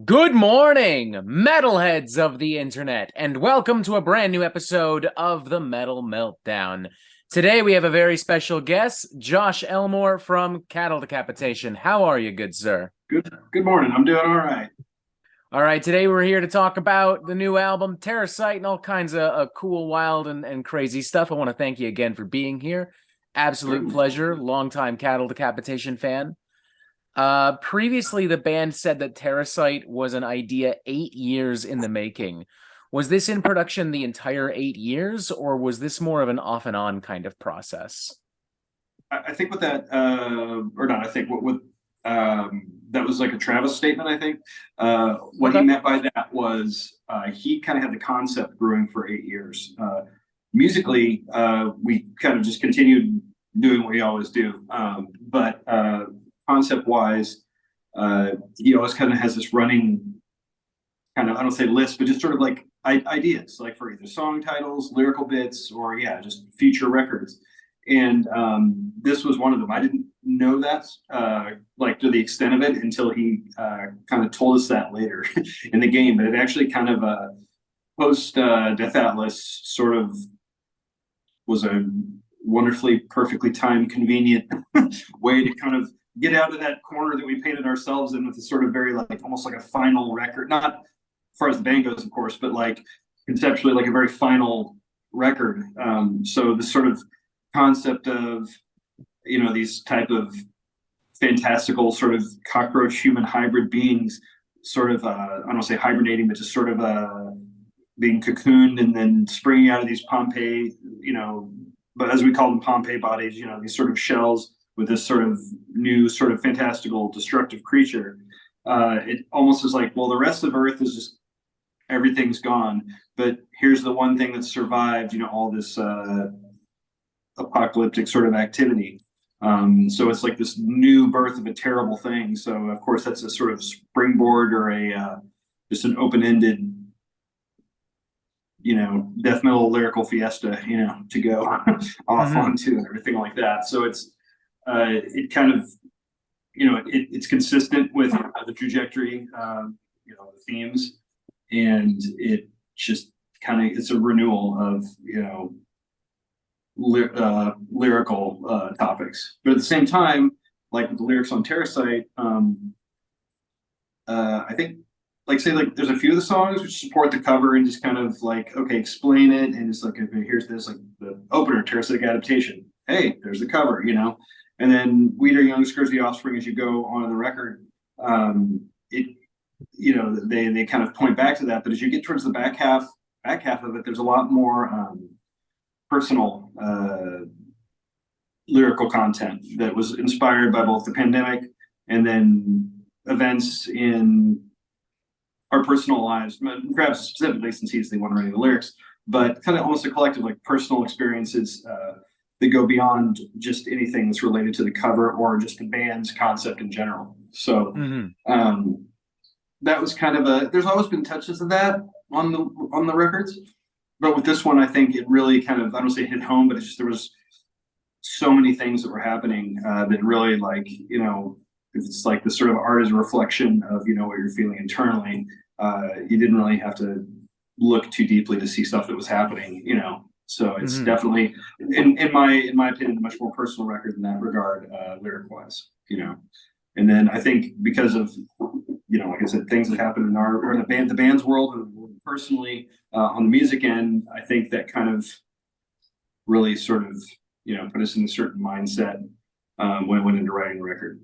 Good morning, metalheads of the internet, and welcome to a brand new episode of the Metal Meltdown. Today we have a very special guest, Josh Elmore from Decapitation. How are you, good sir? Good morning. I'm doing all right. All right, today we're here to talk about the new album, Terrasite, and all kinds of cool, wild, and crazy stuff. I want to thank you again for being here. Absolute Certainly. pleasure. Longtime Decapitation fan. Previously, the band said that Terrasite was an idea 8 years in the making. Was this in production the entire 8 years, or was this more of an off and on kind of process? I think with that, or not, I think that was like a Travis statement. I think what he Okay. meant by that was he kind of had the concept brewing for 8 years. Musically, we kind of just continued doing what we always do. But concept wise, he always kind of has this running kind of, I don't say list, but just sort of like ideas, like for either song titles, lyrical bits, or yeah, just future records. And this was one of them. I didn't know that, like to the extent of it, until he kind of told us that later in the game. But it actually kind of post Death Atlas sort of was a wonderfully, perfectly timed, convenient way to kind of get out of that corner that we painted ourselves in with a sort of very like almost like a final record, not as far as the band goes, of course, but like conceptually like a very final record. So this sort of concept of these type of fantastical sort of cockroach human hybrid beings, sort of I don't say hibernating, but just sort of being cocooned and then springing out of these Pompeii, but as we call them Pompeii bodies, these sort of shells with this sort of new sort of fantastical destructive creature. It almost is like, well, the rest of Earth is just everything's gone, but here's the one thing that survived, all this apocalyptic sort of activity. So it's like this new birth of a terrible thing. So of course that's a sort of springboard or a just an open-ended, death metal lyrical fiesta, to go off Mm-hmm. onto and everything like that. So it kind of, it's consistent with the trajectory, the themes, and it just kind of, it's a renewal of, lyrical topics. But at the same time, like with the lyrics on Terrasite, I think, like say, like there's a few of the songs which support the cover and just kind of like, okay, explain it, and it's like, okay, here's this, like the opener, Terrasite adaptation. Hey, there's the cover, and then Weed Are Young, Scourge the Offspring as you go on in the record. It, they kind of point back to that, but as you get towards the back half of it, there's a lot more personal lyrical content that was inspired by both the pandemic and then events in our personal lives, perhaps specifically since he's the one writing the lyrics, but kind of almost a collective like personal experiences that go beyond just anything that's related to the cover or just the band's concept in general. So that was kind of there's always been touches of that on the records, but with this one, I think it really kind of, I don't say hit home, but it's just, there was so many things that were happening that really like, it's like the sort of art is a reflection of, what you're feeling internally. You didn't really have to look too deeply to see stuff that was happening, so it's Mm-hmm. definitely, in my opinion, a much more personal record in that regard, lyric wise, and then I think because of, like I said, things that happen in our, or the band's world, and personally on the music end, I think that kind of really sort of, put us in a certain mindset when I went into writing the record.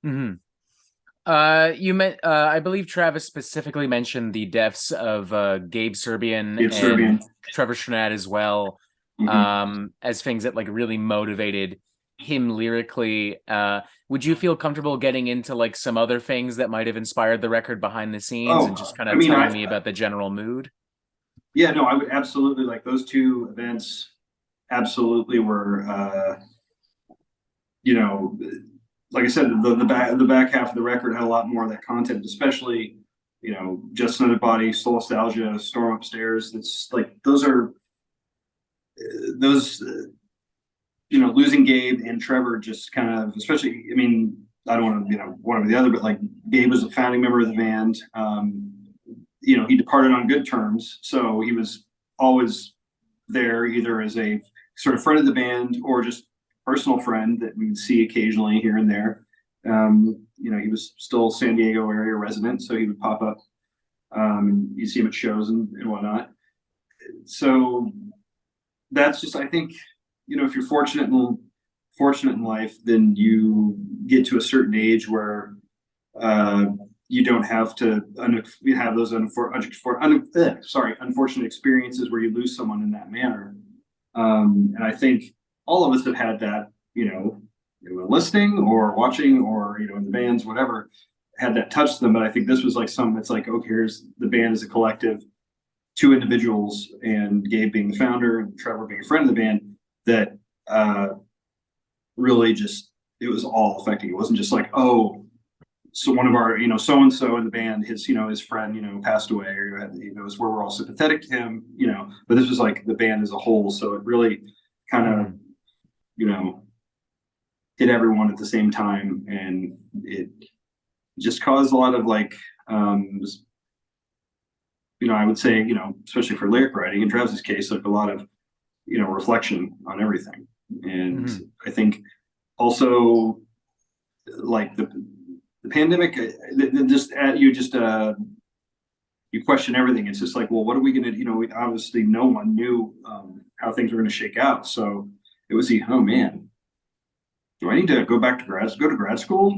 Mm-hmm. You meant, I believe Travis specifically mentioned the deaths of Gabe Serbian It's and Serbian. Trevor Strnad as well, as things that like really motivated him lyrically. Would you feel comfortable getting into like some other things that might have inspired the record behind the scenes and Oh, just kind I of mean, telling me about the general mood? yeah, no, I would absolutely, like those two events absolutely were, you know, like I said, the back half of the record had a lot more of that content, especially, Just Another Body, Soul Nostalgia, Storm Upstairs. It's like those losing Gabe and Trevor just kind of, especially, I mean, I don't want to, one over the other, but like Gabe was a founding member of the band. He departed on good terms, so he was always there, either as a sort of friend of the band or just personal friend that we would see occasionally here and there. He was still San Diego area resident, so he would pop up. You see him at shows and whatnot. So that's just, I think, if you're fortunate in life, then you get to a certain age where you don't have to have those unfortunate experiences where you lose someone in that manner. And I think all of us have had that, listening or watching or, in the bands, whatever, had that touch them. But I think this was like something that's like, okay, here's the band as a collective, two individuals, and Gabe being the founder and Trevor being a friend of the band, that really just, it was all affecting. It wasn't just like, oh, so one of our, so-and-so in the band, his friend, passed away, or, it was where we're all sympathetic to him, but this was like the band as a whole. So it really kind of, hit everyone at the same time. And it just caused a lot of like, I would say, especially for lyric writing, in Travis's case, like a lot of, reflection on everything. And I think also like the pandemic, you question everything. It's just like, well, what are we going to, obviously no one knew how things were going to shake out. So it was oh man, do I need to go to grad school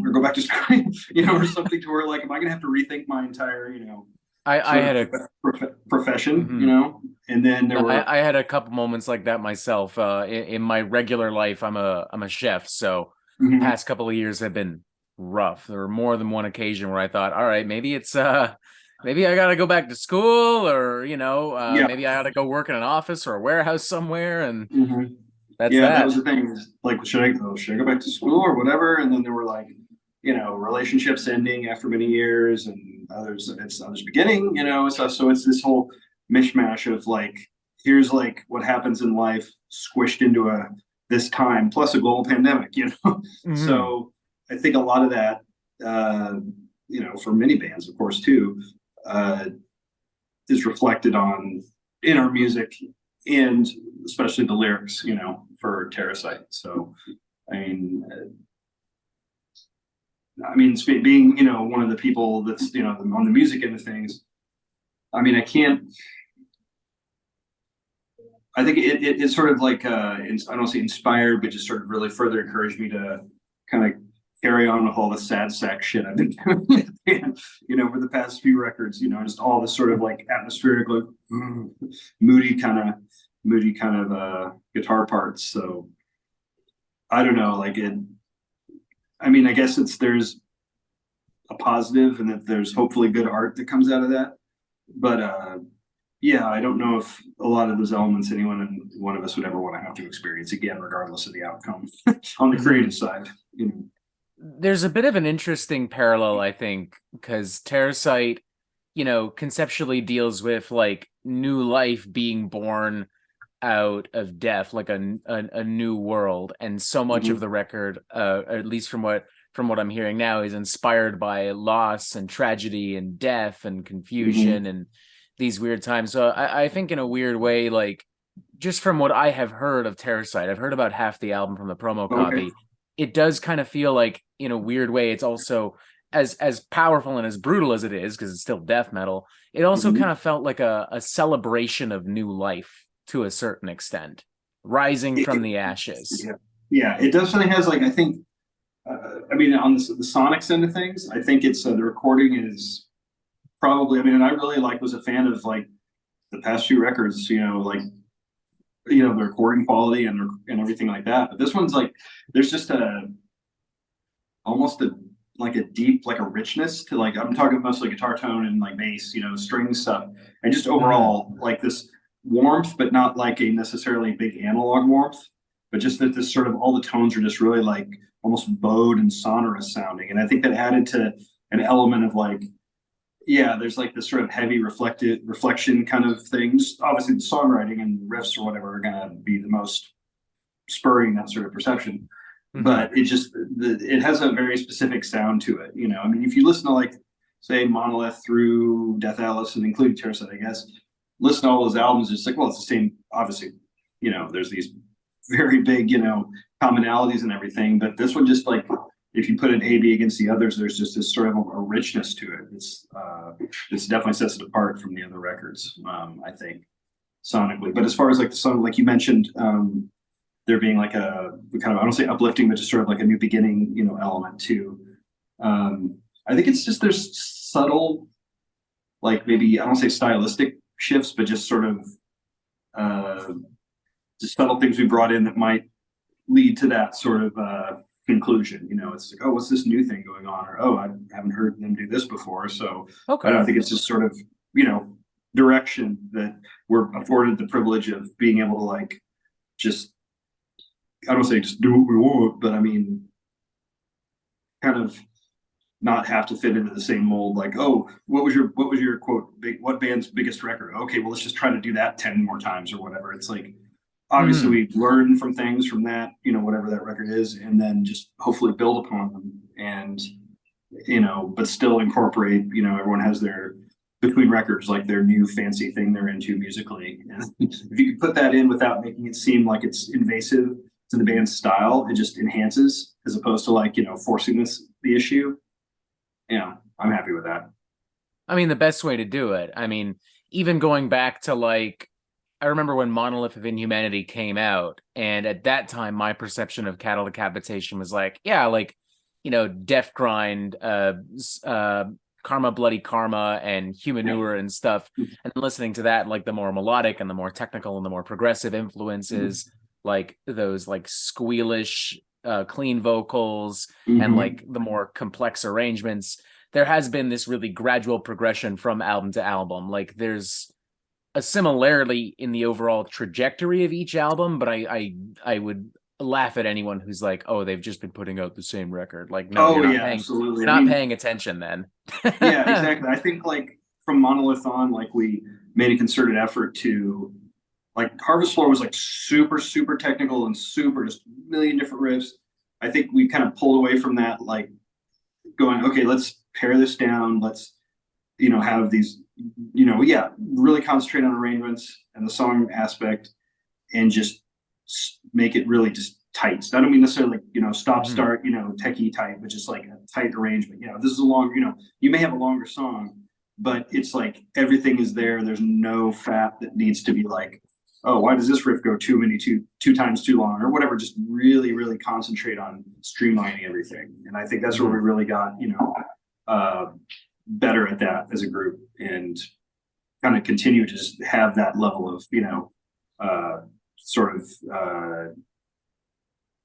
or go back to school, or something, to where like, am I going to have to rethink my entire, I had a profession, and then I had a couple moments like that myself. In my regular life, I'm a chef, so past couple of years have been rough. There were more than one occasion where I thought, all right, maybe it's maybe I gotta go back to school, or maybe I gotta go work in an office or a warehouse somewhere, and that was the thing, is like, should I go back to school or whatever? And then there were like, relationships ending after many years, and others beginning, so it's this whole mishmash of like, here's like what happens in life squished into this time plus a global pandemic, So I think a lot of that, for many bands, of course, too, is reflected in our music, and especially the lyrics, for Terrasite. So, being, one of the people that's, on the music end of things, I think it's sort of like, I don't say inspired, but just sort of really further encouraged me to kind of carry on with all the sad sack shit I've been doing, for the past few records, just all this sort of like atmospheric, like moody kind of guitar parts. So I don't know, like I guess there's a positive, and that there's hopefully good art that comes out of that. But I don't know if a lot of those elements one of us would ever want to have to experience again, regardless of the outcome on the creative side. There's a bit of an interesting parallel, I think, because Terrasite, conceptually deals with like new life being born out of death, like a new world, and so much of the record, at least from what I'm hearing now, is inspired by loss and tragedy and death and confusion and these weird times. So I think in a weird way, like, just from what I have heard of Terrasite, I've heard about half the album from the promo copy. It does kind of feel like, in a weird way, it's also as powerful and as brutal as it is, because it's still death metal. It also kind of felt like a celebration of new life to a certain extent, rising from the ashes. Yeah, it definitely has, like, I think, on the sonic end of things, I think it's the recording is probably, and I really was a fan of like the past few records, the recording quality and everything like that. But this one's like, there's just almost a deep, like a richness to, like, I'm talking mostly guitar tone and like bass, string stuff, and just overall like this warmth, but not like a necessarily big analog warmth, but just that this sort of, all the tones are just really like almost bowed and sonorous sounding. And I think that added to an element of like, there's like this sort of heavy reflection kind of things. Obviously the songwriting and riffs or whatever are going to be the most spurring that sort of perception. but it has a very specific sound to it. You know, I mean, if you listen to like say Monolith through Death Alice and including Terrasite, I guess, listen to all those albums, it's like, well, it's the same. Obviously, you know, there's these very big, you know, commonalities and everything, but this one just like if you put an A/B against the others, there's just this sort of a richness to it. It's definitely sets it apart from the other records, I think, sonically. But as far as like the song, like you mentioned, there being like a kind of, I don't say uplifting, but just sort of like a new beginning, you know, element too. I think it's just there's subtle, like maybe I don't say stylistic shifts, but just sort of just subtle things we brought in that might lead to that sort of conclusion. You know, it's like, oh, what's this new thing going on? Or, oh, I haven't heard them do this before. So I don't think it's just sort of, you know, direction that we're afforded the privilege of being able to like just, I don't say just do what we want, but I mean, kind of not have to fit into the same mold. Like, oh, what was your quote? What band's biggest record? Okay, well, let's just try to do that 10 more times or whatever. It's like, obviously we learn from things from that, you know, whatever that record is, and then just hopefully build upon them and, you know, but still incorporate, you know, everyone has their between records, like their new fancy thing they're into musically. And if you could put that in without making it seem like it's invasive to the band's style, it just enhances as opposed to like, you know, forcing the issue. Yeah, I'm happy with that. I mean, the best way to do it. I mean, even going back to like, I remember when Monolith of Inhumanity came out, and at that time, my perception of Cattle Decapitation was like, yeah, like, you know, Death Grind, Karma, Bloody Karma, and Humanure and stuff, and listening to that, like the more melodic and the more technical and the more progressive influences, like those like squealish, clean vocals, and like the more complex arrangements. There has been this really gradual progression from album to album. Like there's a similarity in the overall trajectory of each album, but I would laugh at anyone who's like, oh, they've just been putting out the same record. Like, no, you're not absolutely. You're not paying attention then. Yeah, exactly. I think like from Monolith on, like we made a concerted effort to like Harvest Floor was like super, super technical and super just a million different riffs. I think we kind of pulled away from that, like going, okay, let's pare this down. Let's, you know, have these, you know, really concentrate on arrangements and the song aspect and just make it really just tight. So I don't mean necessarily like, you know, stop, start, you know, techie tight, but just like a tight arrangement. You know, this is a long, you know, you may have a longer song, but it's like everything is there. There's no fat that needs to be like, oh, why does this riff go two times too long or whatever? Just really, really concentrate on streamlining everything. And I think that's where we really got, you know, better at that as a group and kind of continue to just have that level of, you know, sort of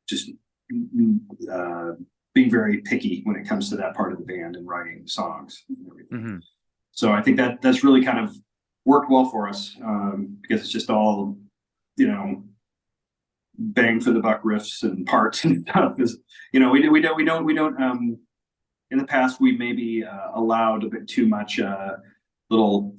just being very picky when it comes to that part of the band and writing songs and everything. So I think that's really kind of worked well for us because it's just all, you know, bang for the buck riffs and parts and stuff. Because, you know, we don't in the past, we maybe allowed a bit too much little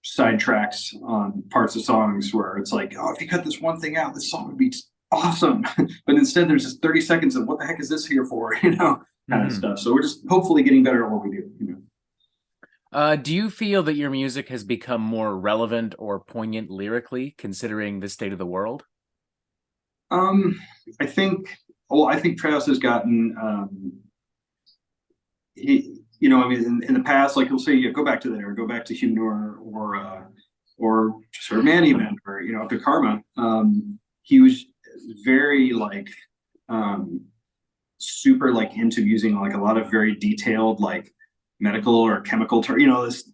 sidetracks on parts of songs where it's like, oh, if you cut this one thing out, this song would be awesome. But instead, there's just 30 seconds of what the heck is this here for, you know, kind of stuff. So we're just hopefully getting better at what we do, you know. Do you feel that your music has become more relevant or poignant lyrically, considering the state of the world? I think Travis has gotten you know, I mean, in the past, like he'll say, yeah, go back to that, or go back to Humanure, or sort of Man Event, or you know, up to Karma. He was very like super like into using like a lot of very detailed like medical or chemical term, you know, this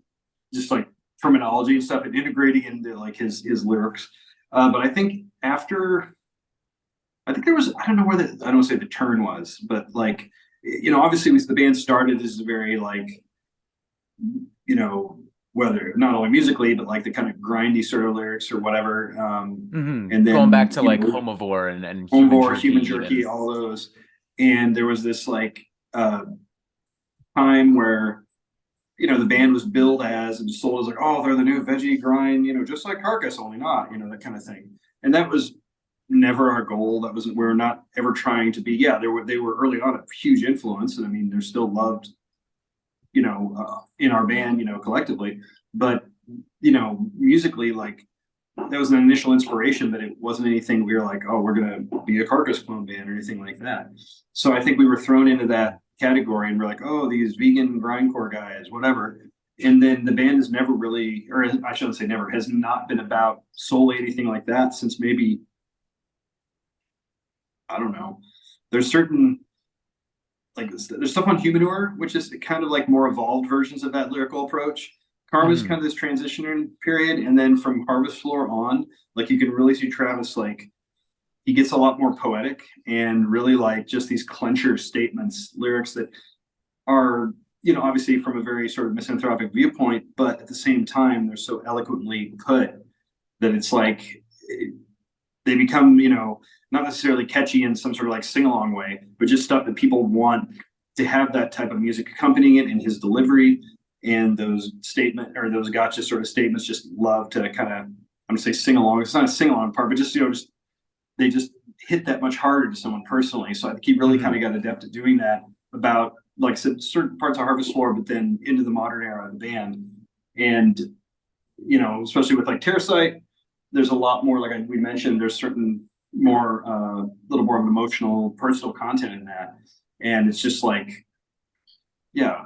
just like terminology and stuff, and integrating into like his lyrics. But I think there was, I don't know where I don't want to say the turn was, but like, you know, obviously the band started as a very like, you know, whether not only musically, but like the kind of grindy sort of lyrics or whatever. And then going back to like Homivore and Human Jerky, all those. And there was this like time where, you know, the band was billed as and sold as like, oh, they're the new veggie grind, you know, just like Carcass, only not, you know, that kind of thing. And that was never our goal. That wasn't, we're not ever trying to be, yeah, they were early on a huge influence. And I mean, they're still loved, in our band, collectively, but, musically, like, that was an initial inspiration, but it wasn't anything we were like, oh, we're going to be a Carcass clone band or anything like that. So I think we were thrown into that category and we're like, oh, these vegan grindcore guys, whatever. And then the band has never really, or I shouldn't say never, has not been about solely anything like that since maybe, I don't know. There's certain, like, there's stuff on Humidor, which is kind of like more evolved versions of that lyrical approach. Karma's kind of this transition period, and then from Harvest Floor on, like, you can really see Travis, like, he gets a lot more poetic and really like just these clencher statements, lyrics that are, obviously from a very sort of misanthropic viewpoint, but at the same time, they're so eloquently put that it's like they become, not necessarily catchy in some sort of like sing-along way, but just stuff that people want to have that type of music accompanying it in his delivery. And those those gotcha sort of statements just love to kind of, I'm gonna say sing along. It's not a sing along part, but just, they just hit that much harder to someone personally. So I think he really kind of got adept at doing that about, like I said, certain parts of Harvest Floor, but then into the modern era of the band. And, especially with like Terrasite, there's a lot more, like we mentioned, there's certain more, little more of an emotional, personal content in that. And it's just like, yeah,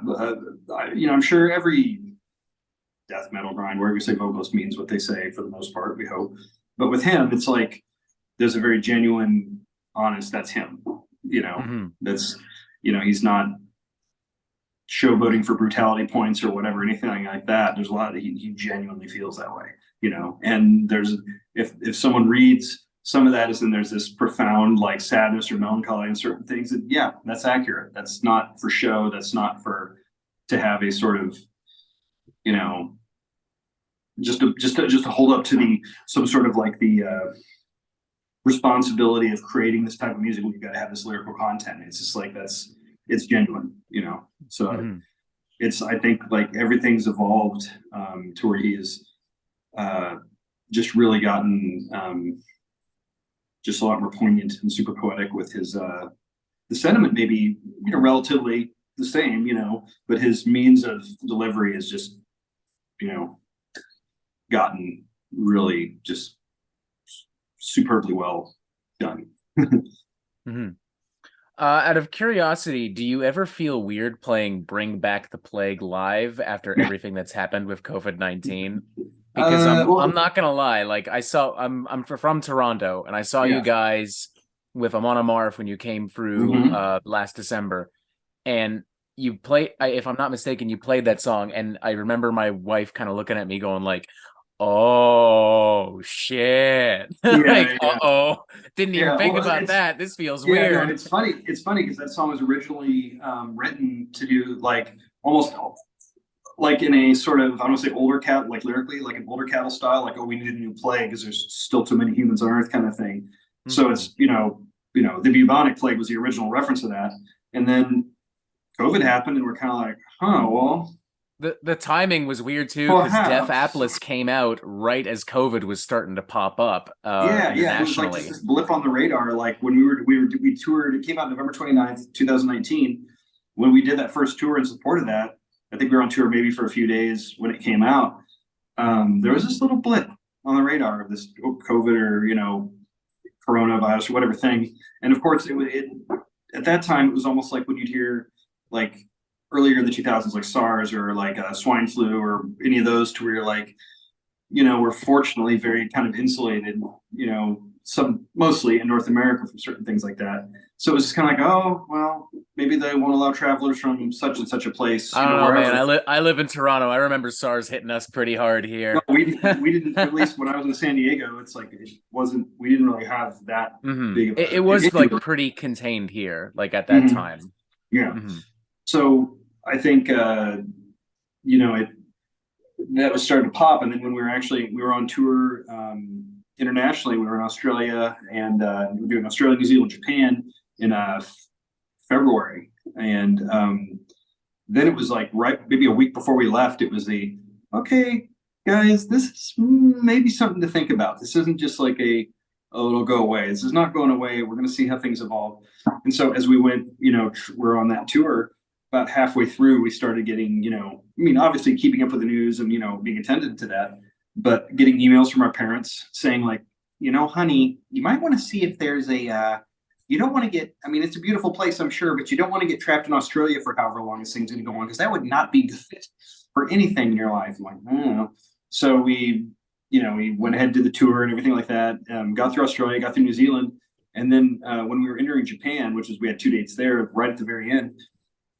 I'm sure every death metal grind, wherever you say vocalist means what they say for the most part, we hope. But with him, it's like there's a very genuine, honest, that's him, that's, he's not showboating for brutality points or whatever, anything like that. There's a lot that he genuinely feels that way, and there's, if someone reads some of that, is then there's this profound like sadness or melancholy in certain things that, yeah, that's accurate. That's not for show. That's not to have a sort of, just to hold up to some sort of like the responsibility of creating this type of music. We've got to have this lyrical content. It's just like, it's genuine, so it's, I think like everything's evolved to where he is just really gotten just a lot more poignant and super poetic with his the sentiment, maybe relatively the same, but his means of delivery is just gotten really just superbly well done. Out of curiosity, do you ever feel weird playing Bring Back the Plague live after everything that's happened with COVID-19? Because I'm not gonna lie, like I'm from Toronto, and I saw you guys with Amon Amarth when you came through last December, and you played, if I'm not mistaken, you played that song, and I remember my wife kind of looking at me going like, oh shit. Uh-oh. Didn't even think about that. This feels weird. No, it's funny because that song was originally written to do like almost like in a sort of, I don't want to say older cat, like lyrically, like an older cattle style, like, oh, we need a new plague because there's still too many humans on Earth kind of thing. So it's, the bubonic plague was the original reference to that. And then COVID happened and we're kind of like, well, the timing was weird too, because Def Atlas came out right as COVID was starting to pop up. It was like just this blip on the radar. Like when we toured, it came out November 29th, 2019. When we did that first tour in support of that, I think we were on tour maybe for a few days when it came out. There was this little blip on the radar of this COVID or, coronavirus or whatever thing. And of course, it at that time, it was almost like when you'd hear like earlier in the 2000s, like SARS or like swine flu or any of those, to where you're like, we're fortunately very kind of insulated, some mostly in North America from certain things like that. So it was just kind of like, oh, well, maybe they won't allow travelers from such and such a place. I don't know, man. I live in Toronto. I remember SARS hitting us pretty hard here. No, we didn't, at least when I was in San Diego, it's like, we didn't really have that big of it was like pretty contained here, like at that time. Yeah. So I think, that was starting to pop. And then when we were on tour internationally, we were in Australia and we were doing Australia, New Zealand, Japan in February. And then it was like maybe a week before we left, it was okay, guys, this is maybe something to think about. This isn't just like a oh, it'll go away. This is not going away. We're going to see how things evolve. And so as we went, you know, we're on that tour. About halfway through, we started getting, you know, I mean, obviously keeping up with the news and, you know, being attentive to that, but getting emails from our parents saying like, you know, honey, you might want to see if there's a, you don't want to get, I mean, it's a beautiful place, I'm sure, but you don't want to get trapped in Australia for however long this thing's going to go on, because that would not be fit for anything in your life. I'm like, I don't know. So we, you know, we went ahead, did the tour and everything like that, got through Australia, got through New Zealand. And then when we were entering Japan, which was, we had 2 dates there right at the very end,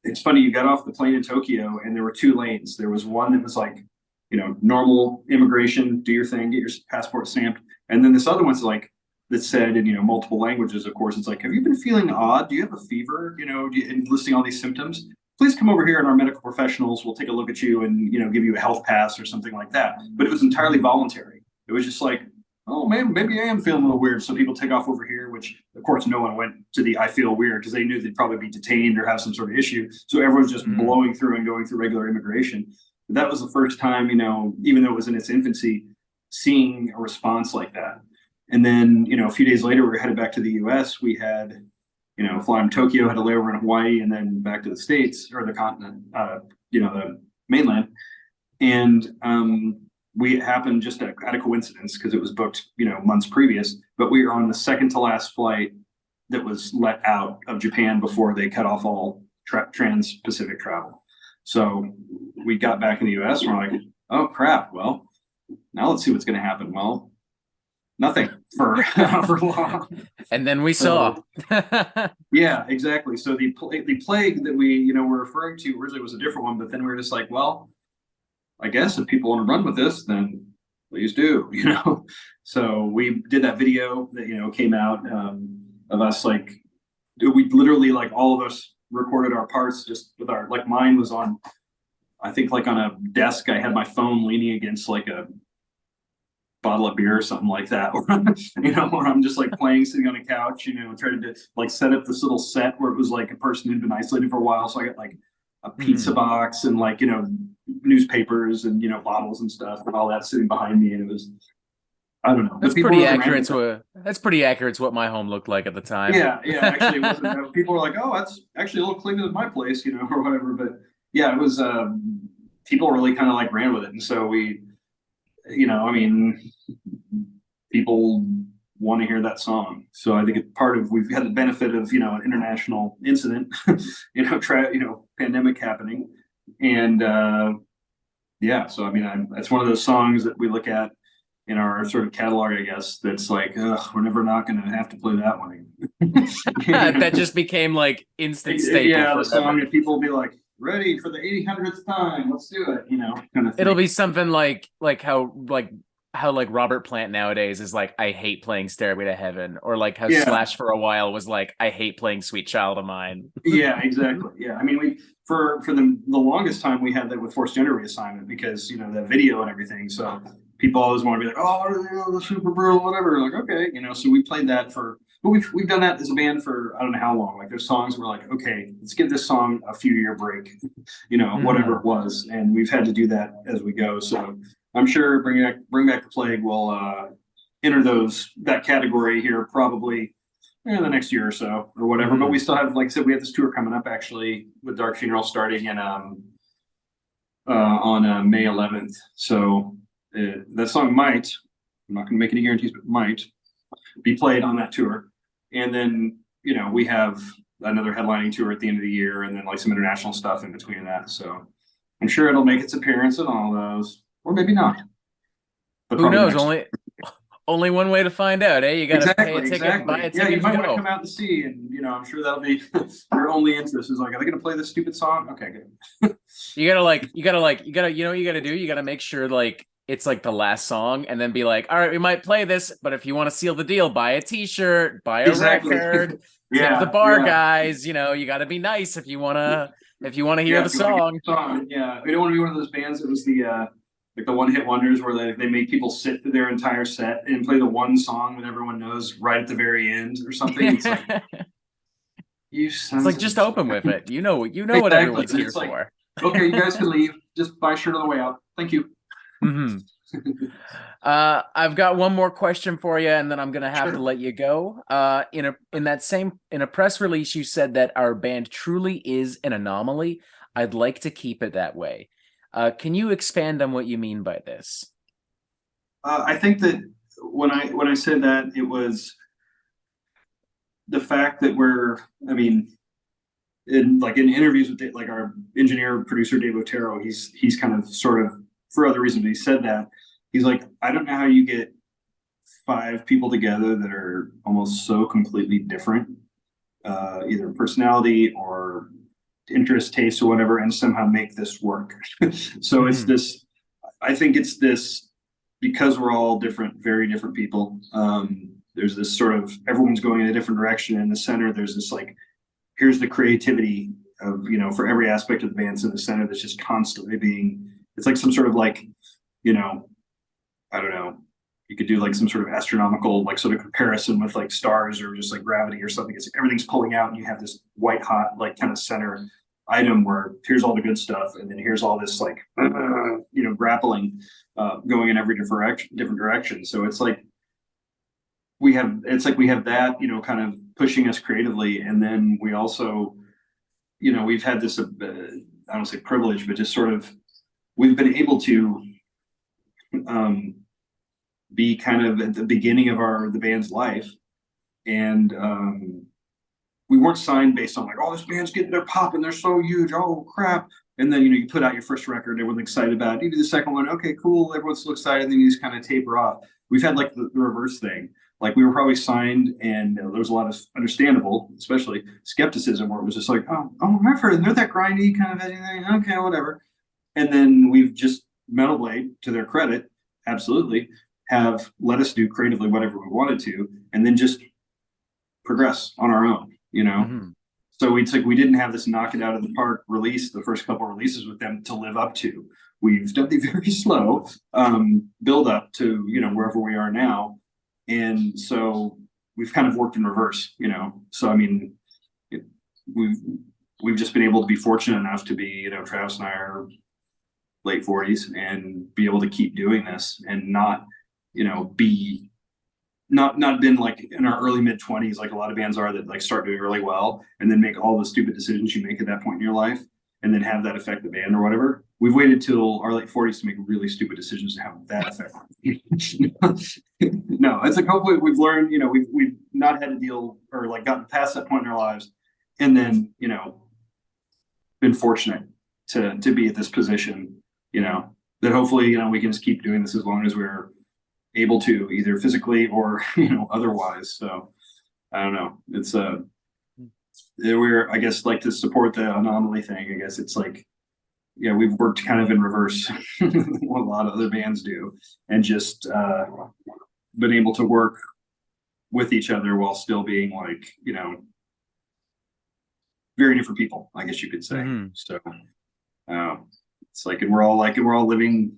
it's funny, you got off the plane in Tokyo and there were 2 lanes. There was one that was like, you know, normal immigration, do your thing, get your passport stamped. And then this other one's like, that said in, you know, multiple languages, of course, it's like, have you been feeling odd? Do you have a fever? You know, and listing all these symptoms. Please come over here and our medical professionals will take a look at you and, you know, give you a health pass or something like that. But it was entirely voluntary. It was just like, oh man, maybe I am feeling a little weird. So people take off over here, which of course no one went to the I feel weird because they knew they'd probably be detained or have some sort of issue. So everyone's just blowing through and going through regular immigration. But that was the first time, you know, even though it was in its infancy, seeing a response like that. And then, you know, a few days later, we were headed back to the US. We had, you know, flying to Tokyo, had a layover in Hawaii, and then back to the States or the continent, you know, the mainland. And we happened just at a coincidence because it was booked, you know, months previous, but we were on the second to last flight that was let out of Japan before they cut off all trans-Pacific travel. So we got back in the US and we're like, oh crap, well, now let's see what's going to happen. Well, nothing for long. And then we saw. Yeah, exactly. So the plague that we, you know, were referring to originally was a different one, but then we were just like, well, I guess if people want to run with this, then please do, you know. So we did that video that, you know, came out of us, like, we literally, like, all of us recorded our parts just with our, like, mine was on, I think, like on a desk. I had my phone leaning against like a bottle of beer or something like that, or, you know, or I'm just like playing, sitting on a couch, you know, trying to like set up this little set where it was like a person who'd been isolated for a while. So I got like a pizza box and like, you know, newspapers and, you know, bottles and stuff and all that sitting behind me. And it was, I don't know. That's pretty accurate that's pretty accurate to what my home looked like at the time. Yeah, yeah. Actually, it wasn't. People were like, "Oh, that's actually a little cleaner than my place," you know, or whatever. But yeah, it was. People really kind of like ran with it, and so we, you know, I mean, people want to hear that song. So I think it's part of, we've had the benefit of, you know, an international incident, you know, pandemic happening, and yeah. So I mean, that's one of those songs that we look at in our sort of catalog, I guess, that's like, we're never not going to have to play that one again. That just became like instant staple. Yeah, the song, and people will be like, ready for the 800th time, let's do it, you know, kind of thing. It'll be something like how Robert Plant nowadays is like, I hate playing Stairway to Heaven, or like how Slash for a while was like, I hate playing Sweet Child of Mine. Yeah, exactly. Yeah, I mean, we for the longest time we had that with Forced Gender Reassignment because, you know, that video and everything, so people always want to be like, oh, you know, the super brutal, whatever. Like, okay, you know, so we played that but we've done that as a band for I don't know how long. Like, there's songs we're like, okay, let's give this song a few year break, you know, whatever it was, and we've had to do that as we go. So I'm sure Bring Back the Plague will enter that category here probably in the next year or so or whatever. But we still have, like I said, we have this tour coming up actually with Dark Funeral starting in on May 11th. So that song might, I'm not going to make any guarantees, but might be played on that tour. And then, you know, we have another headlining tour at the end of the year, and then like some international stuff in between that. So I'm sure it'll make its appearance in all those, or maybe not. But who knows? Only one way to find out, eh? You got to pay a ticket, buy a ticket. Yeah, you might want to come out and see, and you know, I'm sure that'll be your only interest. Is like, are they going to play this stupid song? Okay, good. You gotta do. You gotta make sure like it's like the last song, and then be like, all right, we might play this, but if you want to seal the deal, buy a T-shirt, buy a record, tip the bar guys. You know, you got to be nice if you wanna hear the song. Yeah, we don't want to be one of those bands that was the like the one hit wonders where they make people sit through their entire set and play the one song that everyone knows right at the very end or something. It's like, it's like just open with it. You know exactly what everyone's here for. Okay, you guys can leave. Just buy a shirt on the way out. Thank you. I've got one more question for you, and then I'm gonna have to let you go. In a press release, you said that our band truly is an anomaly. I'd like to keep it that way. Can you expand on what you mean by this? I think that when I said that, it was the fact that I mean, in interviews with like our engineer producer Dave Otero, he's kind of sort of, for other reasons, he said that he's like, I don't know how you get 5 people together that are almost so completely different, either personality or interest, taste, or whatever, and somehow make this work. So it's this. I think it's this, because we're all different, very different people. There's this sort of, everyone's going in a different direction. In the center, there's this like, here's the creativity of, for every aspect of the band's in the center that's just constantly being, it's like some sort of like, I don't know, you could do like some sort of astronomical, like sort of comparison with like stars or just like gravity or something. It's everything's pulling out and you have this white hot, like kind of center item where here's all the good stuff. And then here's all this like, grappling, going in every different direction. So it's like, we have that, kind of pushing us creatively. And then we also, we've had this, I don't say privilege, but just sort of, we've been able to be kind of at the beginning of the band's life. And we weren't signed based on like, oh, this band's getting their pop and they're so huge. Oh crap. And then, you put out your first record, everyone's excited about it. You do the second one. Okay, cool. Everyone's so excited. And then you just kind of taper off. We've had like the reverse thing. Like we were probably signed and there was a lot of understandable, especially skepticism, where it was just like, oh, I've heard they're that grindy kind of anything. Okay, whatever. And then we've just, Metal Blade, to their credit, absolutely, have let us do creatively whatever we wanted to, and then just progress on our own, So it's like we didn't have this knock it out of the park release, the first couple of releases with them to live up to. We've done the very slow build up to, wherever we are now. And so we've kind of worked in reverse, So I mean, we've just been able to be fortunate enough to be, Travis and I are late 40s and be able to keep doing this and not, be not been like in our early mid 20s, like a lot of bands are, that like start doing really well and then make all the stupid decisions you make at that point in your life and then have that affect the band or whatever. We've waited till our late 40s to make really stupid decisions to have that effect. No, it's like, hopefully we've learned, we've not had to deal or like gotten past that point in our lives, and then, been fortunate to be at this position, that hopefully, we can just keep doing this as long as we're able to, either physically or, otherwise. So I don't know. It's we're, I guess, like, to support the anomaly thing, I guess it's like, yeah, we've worked kind of in reverse what a lot of other bands do, and just been able to work with each other while still being like, very different people, I guess you could say. So it's like, and we're all living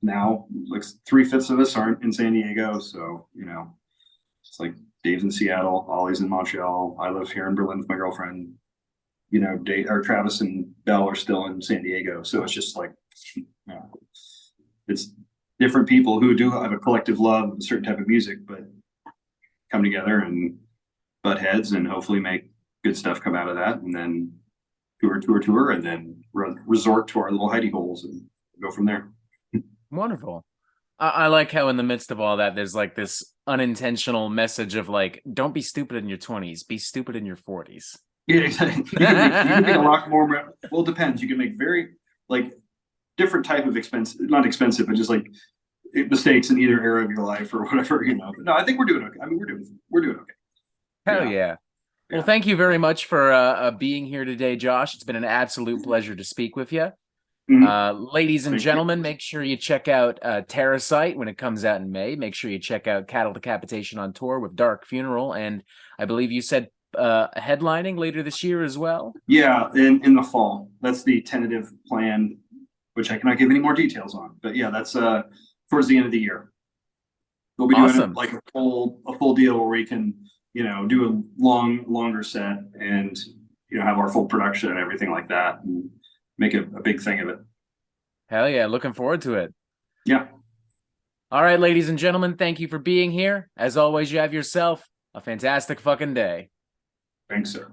now, like 3/5 of us aren't in San Diego. So, it's like Dave's in Seattle, Ollie's in Montreal. I live here in Berlin with my girlfriend. Dave, or Travis and Bell are still in San Diego. So it's just like, it's different people who do have a collective love of a certain type of music, but come together and butt heads and hopefully make good stuff come out of that, and then tour, and then resort to our little hidey holes and go from there. Wonderful. I like how in the midst of all that, there's like this unintentional message of like, don't be stupid in your 20s, be stupid in your 40s. Yeah, exactly. You can make a rock more. Well, it depends. You can make very like different type of not expensive, but just like mistakes in either era of your life or whatever, No, I think we're doing okay. I mean, we're doing okay. Hell yeah. Well, thank you very much for being here today, Josh. It's been an absolute pleasure to speak with you. Ladies and gentlemen, make sure you check out Terrasite when it comes out in May. Make sure you check out Cattle Decapitation on tour with Dark Funeral, and I believe you said headlining later this year as well. Yeah, in the fall. That's the tentative plan, which I cannot give any more details on. But yeah, that's towards the end of the year. We'll be doing like a full deal where we can, do a longer set and, have our full production and everything like that, and make a big thing of it. Hell yeah, looking forward to it. Yeah. All right, ladies and gentlemen, thank you for being here. As always, you have yourself a fantastic fucking day. Thanks, sir.